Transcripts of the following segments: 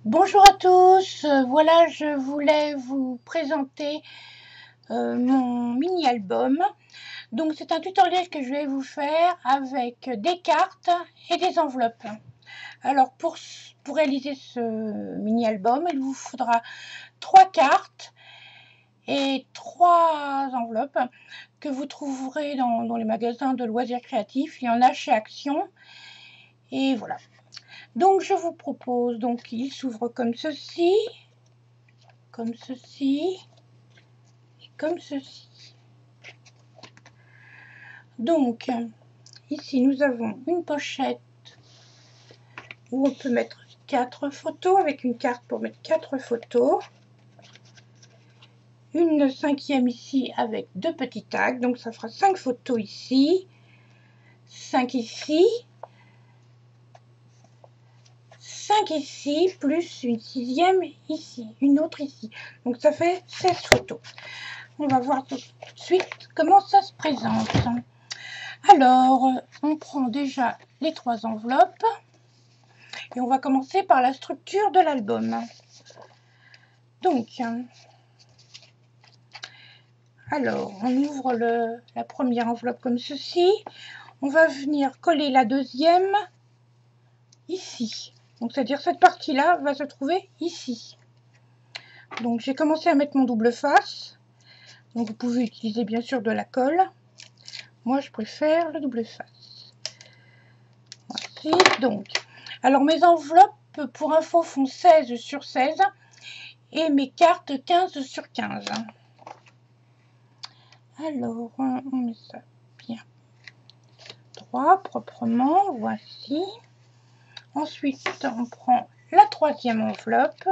Bonjour à tous, voilà, je voulais vous présenter mon mini-album. Donc c'est un tutoriel que je vais vous faire avec des cartes et des enveloppes. Alors pour réaliser ce mini-album, il vous faudra 3 cartes et 3 enveloppes que vous trouverez dans les magasins de loisirs créatifs. Il y en a chez Action et voilà. Donc je vous propose, donc il s'ouvre comme ceci et comme ceci. Donc ici nous avons une pochette où on peut mettre 4 photos avec une carte pour mettre 4 photos. Une 5e ici avec 2 petits tags, donc ça fera 5 photos ici, 5 ici, 5 ici, plus une 6e ici, une autre ici. Donc ça fait 16 photos. On va voir tout de suite comment ça se présente. Alors, on prend déjà les 3 enveloppes et on va commencer par la structure de l'album. Donc, alors, on ouvre la première enveloppe comme ceci. On va venir coller la deuxième ici. Donc, c'est-à-dire cette partie-là va se trouver ici. Donc, j'ai commencé à mettre mon double face. Donc, vous pouvez utiliser bien sûr de la colle. Moi, je préfère le double face. Voici, donc. Alors, mes enveloppes, pour info, font 16 sur 16 et mes cartes 15 sur 15. Alors, on met ça bien droit, proprement, voici. Ensuite, on prend la 3e enveloppe.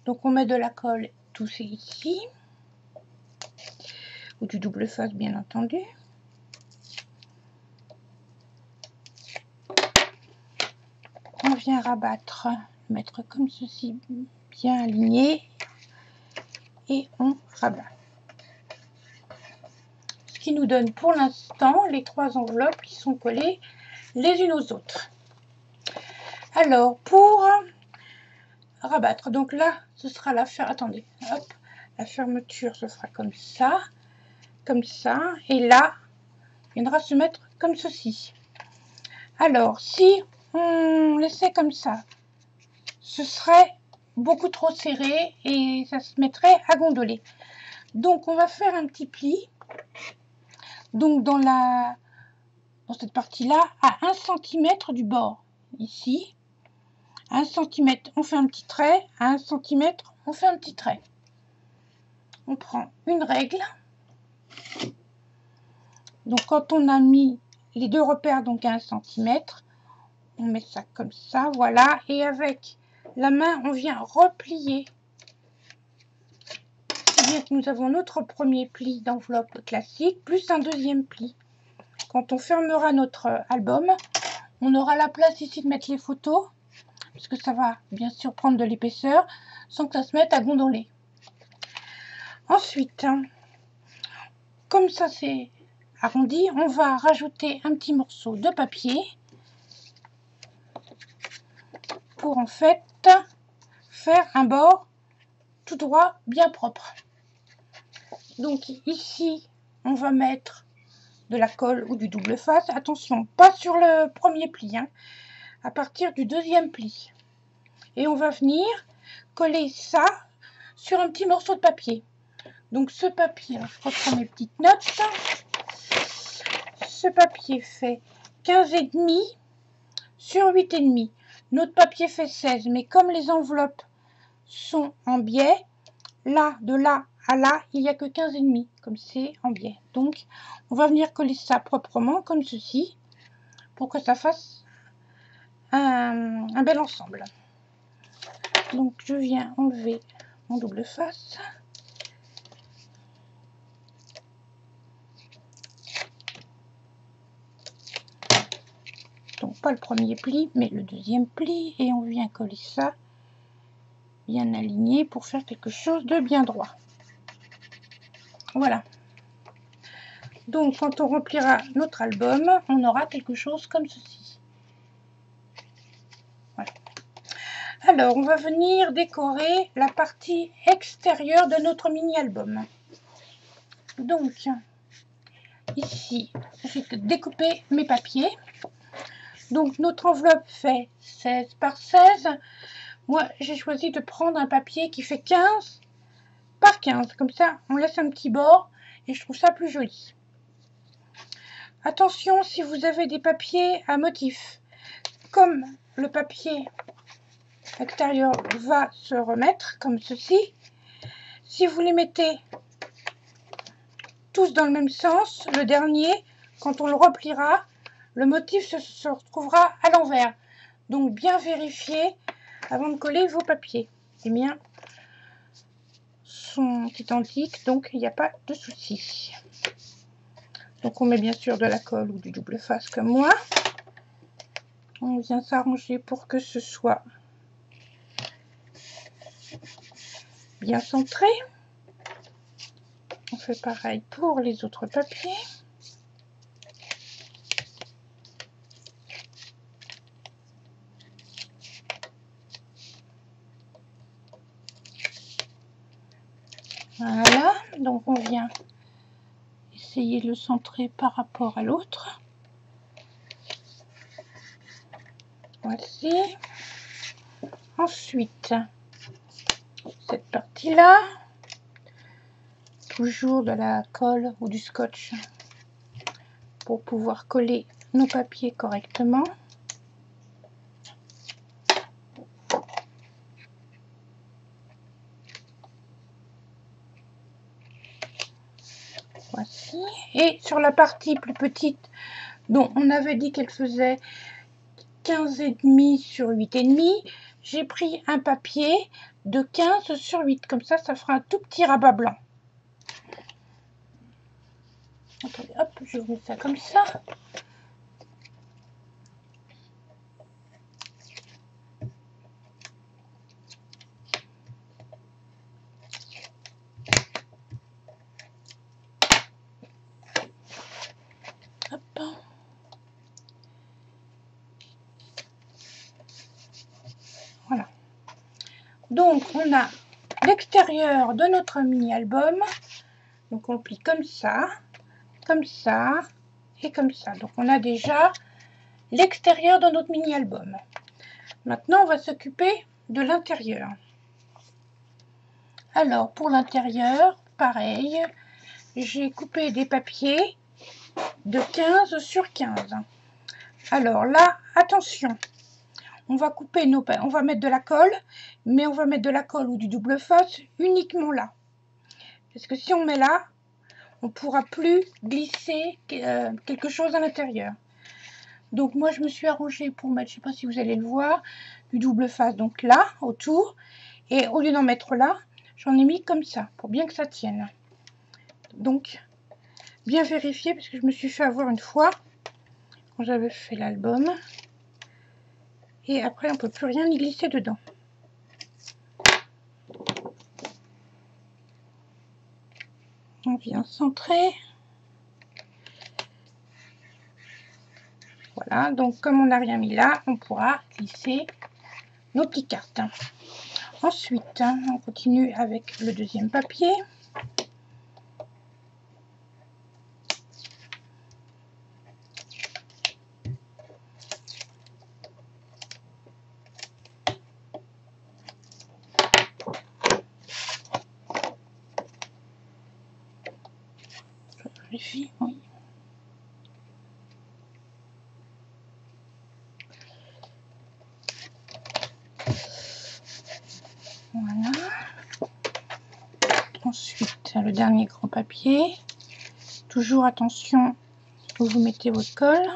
Donc, on met de la colle, tout c'est ici. Ou du double face, bien entendu. On vient rabattre, mettre comme ceci, bien aligné. Et on rabat. Ce qui nous donne pour l'instant les 3 enveloppes qui sont collées les unes aux autres. Alors, pour rabattre, donc là, ce sera la attendez, hop, la fermeture se fera comme ça, et là, il viendra se mettre comme ceci. Alors, si on laissait comme ça, ce serait beaucoup trop serré et ça se mettrait à gondoler. Donc, on va faire un petit pli. Donc, dans cette partie-là, à 1 cm du bord, ici, 1 cm, on fait un petit trait, à 1 cm, on fait un petit trait. On prend une règle. Donc, quand on a mis les 2 repères, donc à 1 cm, on met ça comme ça, voilà. Et avec la main, on vient replier. C'est bien que nous avons notre premier pli d'enveloppe classique, plus un deuxième pli. Quand on fermera notre album, on aura la place ici de mettre les photos, puisque ça va bien sûr prendre de l'épaisseur, sans que ça se mette à gondoler. Ensuite, comme ça c'est arrondi, on va rajouter un petit morceau de papier pour en fait faire un bord tout droit bien propre. Donc ici on va mettre de la colle ou du double face, attention pas sur le premier pli, à partir du deuxième pli, et on va venir coller ça sur un petit morceau de papier. Donc ce papier, je reprends mes petites notes, ce papier fait 15,5 sur 8,5. Notre papier fait 16, mais comme les enveloppes sont en biais, là, de là à là, il n'y a que 15,5, comme c'est en biais. Donc, on va venir coller ça proprement, comme ceci, pour que ça fasse un bel ensemble. Donc, je viens enlever mon double face. Donc, pas le premier pli, mais le deuxième pli, et on vient coller ça bien aligné pour faire quelque chose de bien droit. Voilà. Donc, quand on remplira notre album, on aura quelque chose comme ceci. Voilà. Alors, on va venir décorer la partie extérieure de notre mini-album. Donc, ici, j'ai découpé mes papiers. Donc, notre enveloppe fait 16 par 16. Moi, j'ai choisi de prendre un papier qui fait 15 par 15. Comme ça, on laisse un petit bord et je trouve ça plus joli. Attention, si vous avez des papiers à motifs, comme le papier extérieur va se remettre, comme ceci, si vous les mettez tous dans le même sens, le dernier, quand on le repliera, le motif se retrouvera à l'envers. Donc bien vérifier avant de coller vos papiers. Les miens sont identiques, donc il n'y a pas de souci. Donc on met bien sûr de la colle ou du double face comme moi. On vient s'arranger pour que ce soit bien centré. On fait pareil pour les autres papiers. Voilà, donc on vient essayer de le centrer par rapport à l'autre. Voici. Ensuite, cette partie-là, toujours de la colle ou du scotch pour pouvoir coller nos papiers correctement. Voici. Et sur la partie plus petite, dont on avait dit qu'elle faisait 15,5 sur 8,5, j'ai pris un papier de 15 sur 8. Comme ça, ça fera un tout petit rabat blanc. Attendez, hop, je vous mets ça comme ça. Hop. Voilà. Donc, on a l'extérieur de notre mini-album. Donc, on le plie comme ça et comme ça. Donc, on a déjà l'extérieur de notre mini-album. Maintenant, on va s'occuper de l'intérieur. Alors, pour l'intérieur, pareil, j'ai coupé des papiers de 15 sur 15. Alors là, attention, on va couper on va mettre de la colle, mais on va mettre de la colle ou du double face uniquement là. Parce que si on met là, on ne pourra plus glisser quelque chose à l'intérieur. Donc moi, je me suis arrangée pour mettre, je ne sais pas si vous allez le voir, du double face, donc là, autour. Et au lieu d'en mettre là, j'en ai mis comme ça, pour bien que ça tienne. Donc, bien vérifier, parce que je me suis fait avoir une fois, quand j'avais fait l'album. Et après, on ne peut plus rien y glisser dedans. On vient centrer. Voilà, donc comme on n'a rien mis là, on pourra glisser nos petites cartes. Ensuite, on continue avec le deuxième papier. Je vérifie, oui. Voilà. Ensuite, le dernier grand papier. Toujours attention où vous mettez votre colle.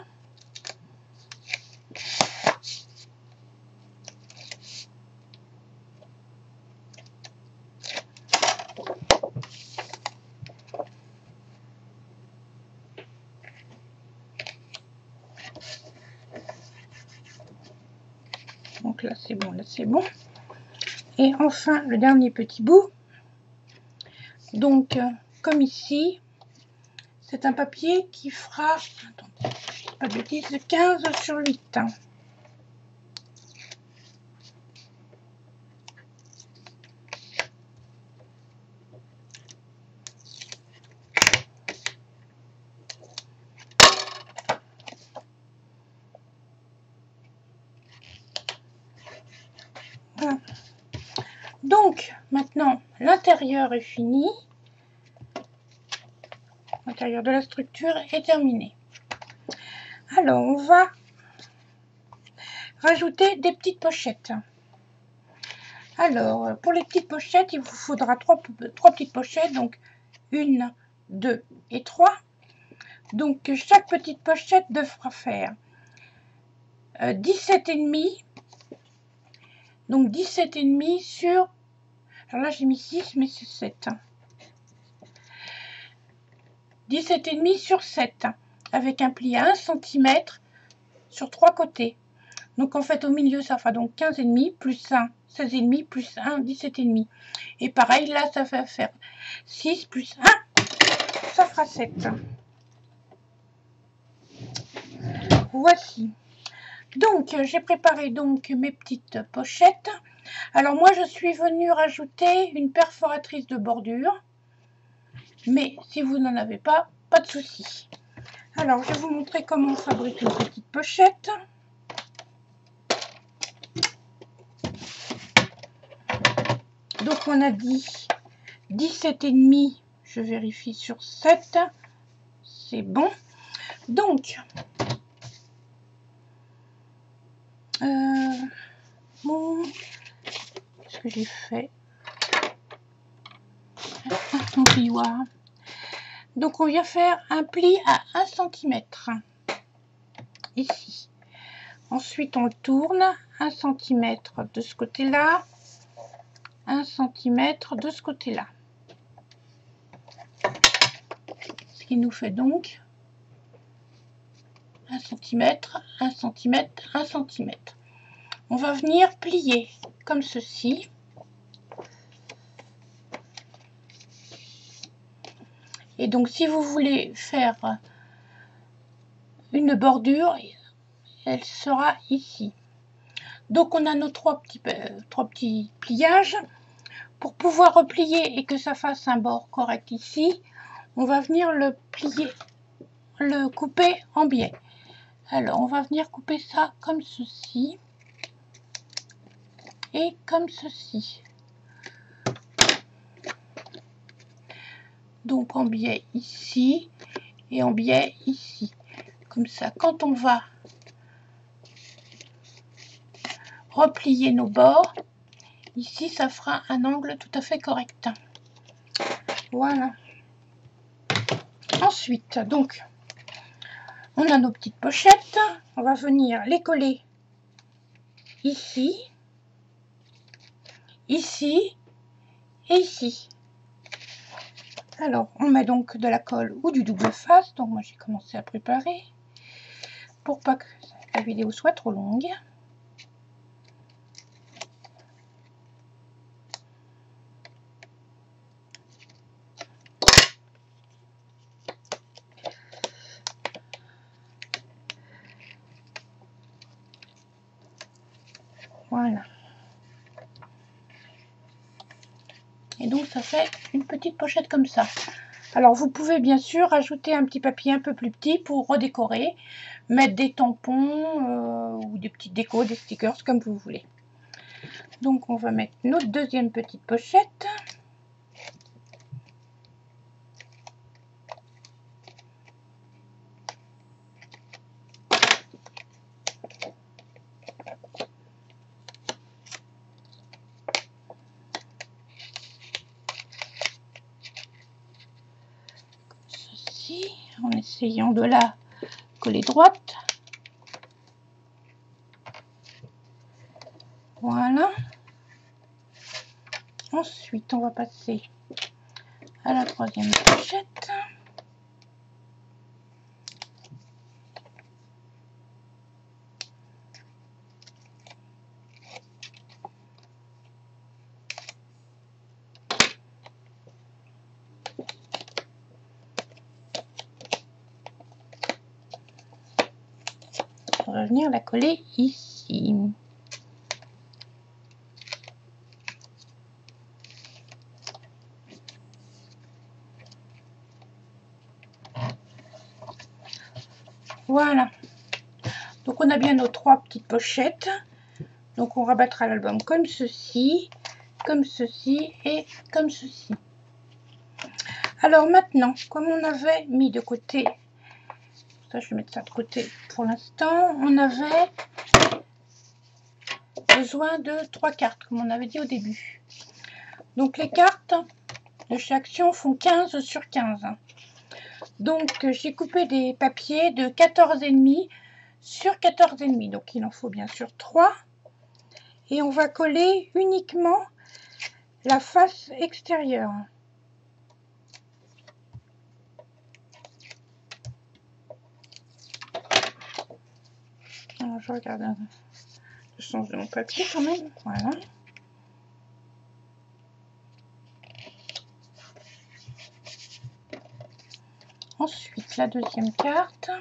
Donc là c'est bon, là c'est bon. Et enfin le dernier petit bout. Donc comme ici, c'est un papier qui fera, attendez, pas de bêtises, 15 sur 8. Voilà. Donc maintenant l'intérieur est fini, l'intérieur de la structure est terminé. Alors on va rajouter des petites pochettes. Alors pour les petites pochettes, il vous faudra trois petites pochettes, donc 1, 2 et 3. Donc chaque petite pochette devra faire 17,5. Donc 17,5 sur, alors là j'ai mis 6 mais c'est 7. 17,5 sur 7 avec un pli à 1 cm sur 3 côtés. Donc en fait au milieu ça fera donc 15,5 plus 1 16,5 plus 1 17,5. Et pareil là ça va faire 6 plus 1 ça fera 7. Voici. Donc j'ai préparé donc mes petites pochettes. Alors moi je suis venue rajouter une perforatrice de bordure, mais si vous n'en avez pas, pas de souci. Alors je vais vous montrer comment on fabrique une petite pochette. Donc on a dit 17,5, je vérifie sur 7, c'est bon. Donc bon, qu'est-ce que j'ai fait? Mon plioir. Donc on vient faire un pli à 1 cm ici. Ensuite on le tourne 1 cm de ce côté-là, 1 cm de ce côté-là. Ce qui nous fait donc 1 cm, 1 cm, 1 cm. On va venir plier comme ceci. Et donc si vous voulez faire une bordure, elle sera ici. Donc on a nos trois petits pliages. Pour pouvoir replier et que ça fasse un bord correct ici, on va venir le plier, le couper en biais. Alors on va venir couper ça comme ceci et comme ceci. Donc en biais ici et en biais ici. Comme ça, quand on va replier nos bords, ici ça fera un angle tout à fait correct. Voilà. Ensuite, donc, on a nos petites pochettes. On va venir les coller ici, ici et ici. Alors, on met donc de la colle ou du double face. Donc, moi, j'ai commencé à préparer pour pas que la vidéo soit trop longue. Voilà. Et donc, ça fait une petite pochette comme ça. Alors, vous pouvez bien sûr rajouter un petit papier un peu plus petit pour redécorer, mettre des tampons ou des petites décos, des stickers, comme vous voulez. Donc, on va mettre notre deuxième petite pochette. En essayant de la coller droite. Voilà. Ensuite, on va passer à la troisième pochette. On va venir la coller ici. Voilà. Donc on a bien nos trois petites pochettes. Donc on rabattra l'album comme ceci et comme ceci. Alors maintenant, comme on avait mis de côté, ça je vais mettre ça de côté pour l'instant, on avait besoin de 3 cartes, comme on avait dit au début. Donc les cartes de chaque action font 15 sur 15. Donc j'ai coupé des papiers de 14,5 sur 14,5. Donc il en faut bien sûr 3. Et on va coller uniquement la face extérieure. Alors, je regarde le sens de mon papier quand même. Voilà. Ensuite, la deuxième carte.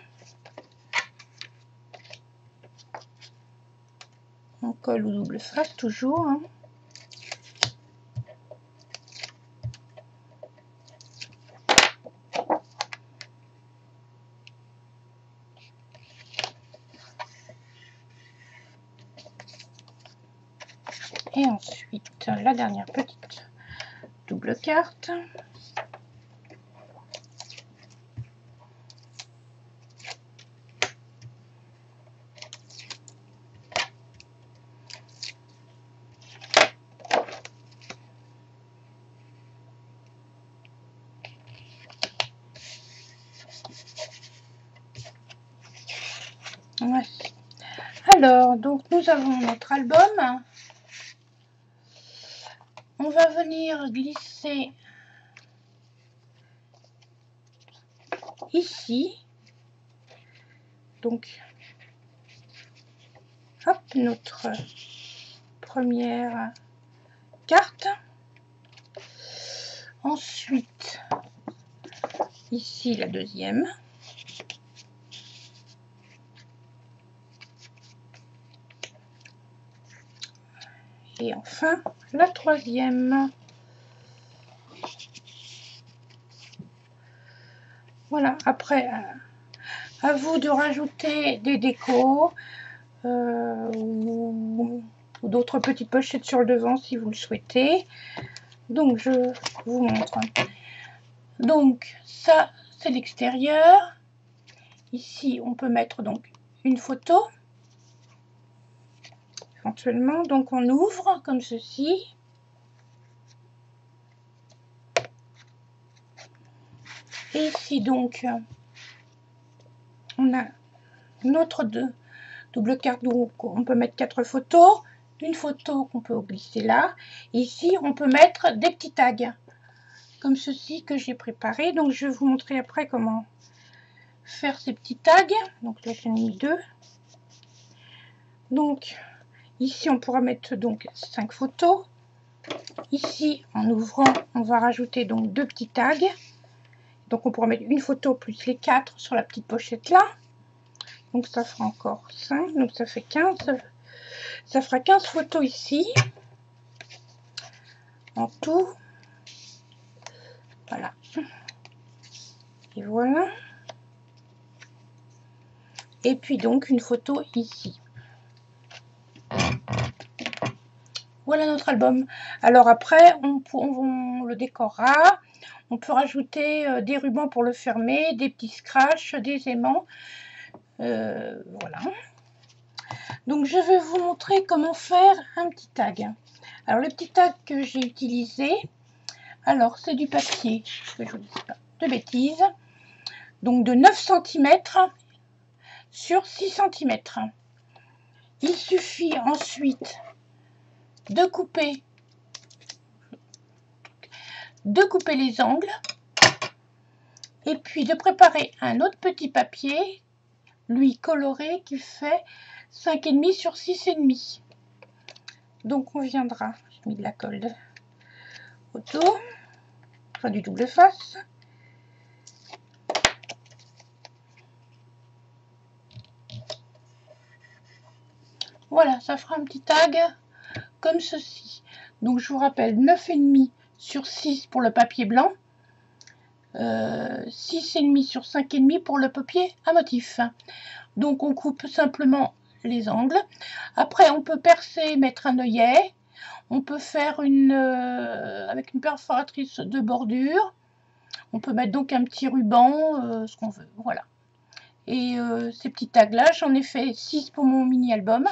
On colle au double face toujours. Hein. Et ensuite, la dernière petite double carte. Voici. Alors, donc nous avons notre album. On va venir glisser ici. Donc, hop, notre première carte. Ensuite, ici la deuxième. Et enfin, la troisième. Voilà, après, à vous de rajouter des décos ou d'autres petites pochettes sur le devant si vous le souhaitez. Donc, je vous montre. Donc, ça, c'est l'extérieur. Ici, on peut mettre donc une photo. Éventuellement, donc on ouvre comme ceci. Et ici, donc, on a notre double carte où on peut mettre 4 photos. Une photo qu'on peut glisser là. Ici, on peut mettre des petits tags comme ceci que j'ai préparé. Donc, je vais vous montrer après comment faire ces petits tags. Donc, là, j'en ai mis 2. Donc, ici, on pourra mettre donc 5 photos. Ici, en ouvrant, on va rajouter donc 2 petits tags. Donc, on pourra mettre une photo plus les 4 sur la petite pochette là. Donc, ça fera encore 5. Donc, ça fait 15. Ça fera 15 photos ici. En tout. Voilà. Et voilà. Et puis, donc, une photo ici. Voilà notre album. Alors après, on le décorera. On peut rajouter des rubans pour le fermer, des petits scratchs, des aimants. Voilà. Donc je vais vous montrer comment faire un petit tag. Alors le petit tag que j'ai utilisé, alors c'est du papier, que je vous dis pas de bêtises. Donc de 9 cm sur 6 cm. Il suffit ensuite de couper les angles et puis de préparer un autre petit papier, lui coloré, qui fait 5,5 sur 6,5. Donc on viendra, j'ai mis de la colle autour, enfin du double face. Voilà, ça fera un petit tag comme ceci. Donc je vous rappelle, 9,5 sur 6 pour le papier blanc, 6,5 sur 5,5 pour le papier à motif. Donc on coupe simplement les angles. Après, on peut percer, mettre un œillet. On peut faire avec une perforatrice de bordure. On peut mettre donc un petit ruban, ce qu'on veut. Voilà. Et ces petits tags-là, j'en ai fait 6 pour mon mini-album.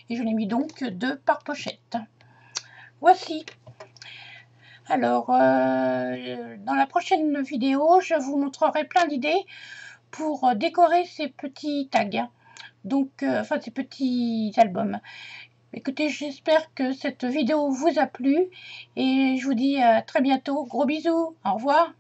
Et je l'ai mis donc 2 par pochette. Voici. Alors, dans la prochaine vidéo, je vous montrerai plein d'idées pour décorer ces petits tags. Donc, enfin, ces petits albums. Écoutez, j'espère que cette vidéo vous a plu. Et je vous dis à très bientôt. Gros bisous. Au revoir.